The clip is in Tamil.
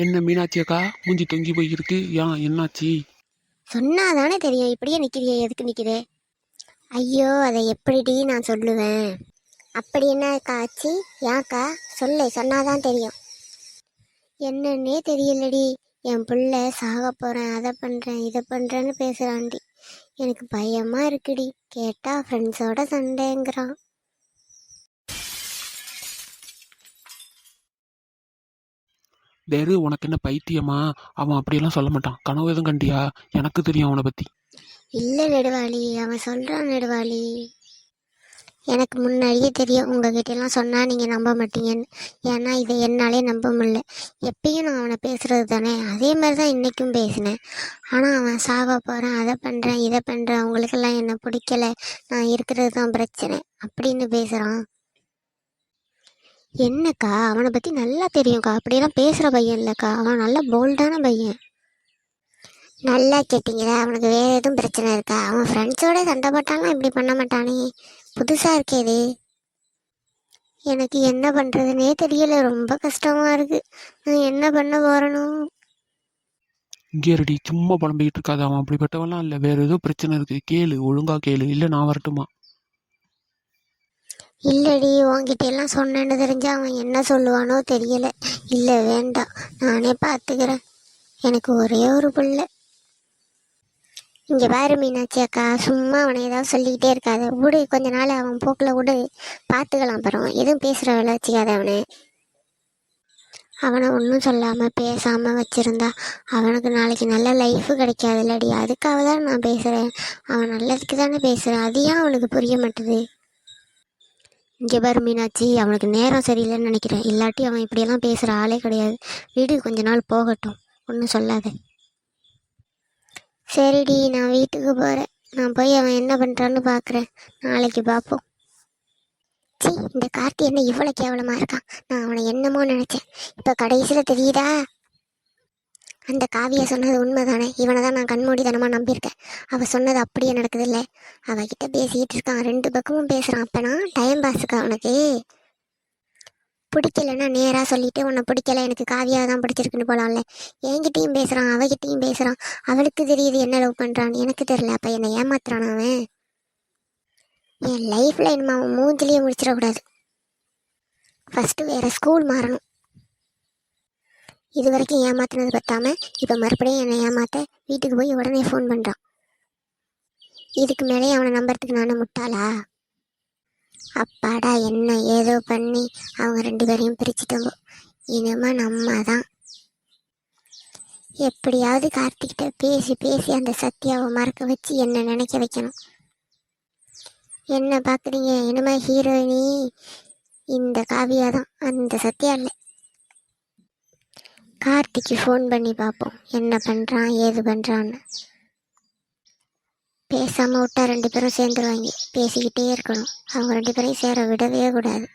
என்ன மீனாட்சி அக்கா மூஞ்சி தொங்கி போயிருக்கு, ஏன் என்னாச்சு? சொன்னாதானே தெரியும். இப்படியே நிக்கிறியே, எதுக்கு நிக்கிறே? ஐயோ, அதை எப்படிடி நான் சொல்லுவேன்? அப்படி என்னக்கா ஆச்சு? ஏன்க்கா சொல்லு, சொன்னாதான் தெரியும். என்னன்னே தெரியலடி. என் பிள்ளை சாக போறேன், அதை பண்றேன் இதை பண்றேன்னு பேசுறான்டி. எனக்கு பயமா இருக்குடி. கேட்டா ஃப்ரெண்ட்ஸோட சண்டைங்கிறான். வேறு உனக்கு என்ன பைத்தியமா? அவன் அப்படியெல்லாம் சொல்ல மாட்டான். கனவு எதுவும் கண்டியா? எனக்கு தெரியும் அவனை பத்தி. இல்ல நெடுவாளி, அவன் சொல்றான் நெடுவாளி. எனக்கு முன்னாடியே தெரியும் உங்ககிட்ட எல்லாம் சொன்னா நீங்க நம்ப மாட்டீங்கன்னு. ஏன்னா இதை என்னாலே நம்ப முடியல. எப்பயும் நான் அவனை பேசுறது தானே, அதே மாதிரிதான் இன்னைக்கும் பேசினேன். ஆனா அவன் சாக போறேன், அதை பண்றேன் இதை பண்றேன், அவங்களுக்கெல்லாம் என்ன பிடிக்கல, நான் இருக்கிறது தான் பிரச்சனை அப்படின்னு பேசுறான். என்னக்கா, அவனை பத்தி நல்லா தெரியும்க்கா. அப்படியெல்லாம் பேசுற பையன் இல்லக்கா, அவன் நல்ல போல்டான பையன். நல்லா கேட்டீங்களா? அவனுக்கு வேற எதுவும் பிரச்சனை இருக்கா? அவன் ஃப்ரெண்ட்ஸோட சண்டை போட்டாலும் இப்படி பண்ண மாட்டானே. புதுசா இருக்கேது. எனக்கு என்ன பண்றதுன்னே தெரியல. ரொம்ப கஷ்டமா இருக்கு. நான் என்ன பண்ண போறேனோ? இங்கே ரெடி, சும்மா புலம்பிக்கிட்டு இருக்காது. அவன் அப்படிப்பட்டவெல்லாம் இல்லை. வேற ஏதோ பிரச்சனை இருக்கு. கேளு, ஒழுங்கா கேளு, இல்லை நான் வரட்டுமா? இல்லடி, உன்கிட்ட எல்லாம் சொன்னேன்னு தெரிஞ்சா அவன் என்ன சொல்லுவானோ தெரியல. இல்ல வேண்டாம், நானே பார்த்துக்கிறேன். எனக்கு ஒரே ஒரு பிள்ளை. இங்க பாரு மீனாட்சி அக்கா, சும்மா அவனை ஏதாவது சொல்லிக்கிட்டே இருக்காத. விடு, கொஞ்ச நாள் அவன் போக்கில் விடு, பார்த்துக்கலாம். அப்புறம் எதுவும் பேசுகிற வேலை வச்சுக்காத அவனை. அவனை ஒன்றும் சொல்லாமல் பேசாமல் வச்சுருந்தா அவனுக்கு நாளைக்கு நல்ல லைஃபு கிடைக்காதுல்லடி. அதுக்காக தான் நான் பேசுகிறேன். அவன் நல்லதுக்கு தானே பேசுகிறேன். அது ஏன் அவனுக்கு புரிய மாட்டுது? இங்கே பாரு மீனாட்சி, அவனுக்கு நேரம் சரியில்லைன்னு நினைக்கிறேன். இல்லாட்டி அவன் இப்படியெல்லாம் பேசுகிற ஆளே கிடையாது. வீடு கொஞ்ச நாள் போகட்டும், ஒன்றும் சொல்லாத. சரிடி, நான் வீட்டுக்கு போகிறேன். நான் போய் அவன் என்ன பண்ணுறான்னு பார்க்குறேன். நாளைக்கு பார்ப்போம். சி, இந்த கார்த்தி என்ன இவ்வளோ கேவலமாக இருக்கான்? நான் அவனை என்னமோ நினச்சேன், இப்போ கடைசியில் தெரியுதா? அந்த காவியா சொன்னது உண்மைதானே? இவனை தான் நான் கண்மூடித்தனமாக நம்பியிருக்கேன். அவள் சொன்னது அப்படியே நடக்குதில்ல. அவகிட்ட பேசிக்கிட்டு இருக்கான், ரெண்டு பக்கமும் பேசுகிறான். அப்போனா டைம் பாஸுக்கா அவனுக்கு? பிடிக்கலன்னா நேராக சொல்லிட்டு உன்னை பிடிக்கல, எனக்கு காவியாக தான் பிடிச்சிருக்குன்னு போலாம்ல. என்கிட்டையும் பேசுகிறான், அவகிட்டையும் பேசுகிறான். அவளுக்கு தெரியுது என்ன லவ் பண்ணுறான்னு, எனக்கு தெரியல. அப்போ என்னை ஏமாத்துறான் அவன். என் லைஃப்பில் இனிமே அவன் மூஞ்சிலேயே முடிச்சிடக்கூடாது. ஃபஸ்ட்டு வேறு ஸ்கூல் மாறணும். இது வரைக்கும் ஏமாத்தினது பத்தாம இப்போ மறுபடியும் என்னை ஏமாத்த வீட்டுக்கு போய் உடனே ஃபோன் பண்ணுறான். இதுக்கு மேலே அவனை நம்புறதுக்கு நானும் முட்டாளா? அப்பாடா, என்ன ஏதோ பண்ணி அவங்க ரெண்டு பேரையும் பிரிச்சுட்டோம். இனிமே நம்ம தான் எப்படியாவது கார்த்திகிட்ட பேசி பேசி அந்த சத்யாவை மறக்க வச்சு என்ன நினைக்க வைக்கணும். என்ன பார்க்குறீங்க? இனிமே ஹீரோயினி இந்த காவியா தான், அந்த சத்யா இல்லை. கார்த்திக்கு ஃபோன் பண்ணி பார்ப்போம், என்ன பண்ணுறான் ஏது பண்ணுறான்னு. பேசாமல் விட்டா ரெண்டு பேரும் சேர்ந்துருவாங்க. பேசிக்கிட்டே இருக்கணும், அவங்க ரெண்டு பேரையும் சேர விடவே கூடாது.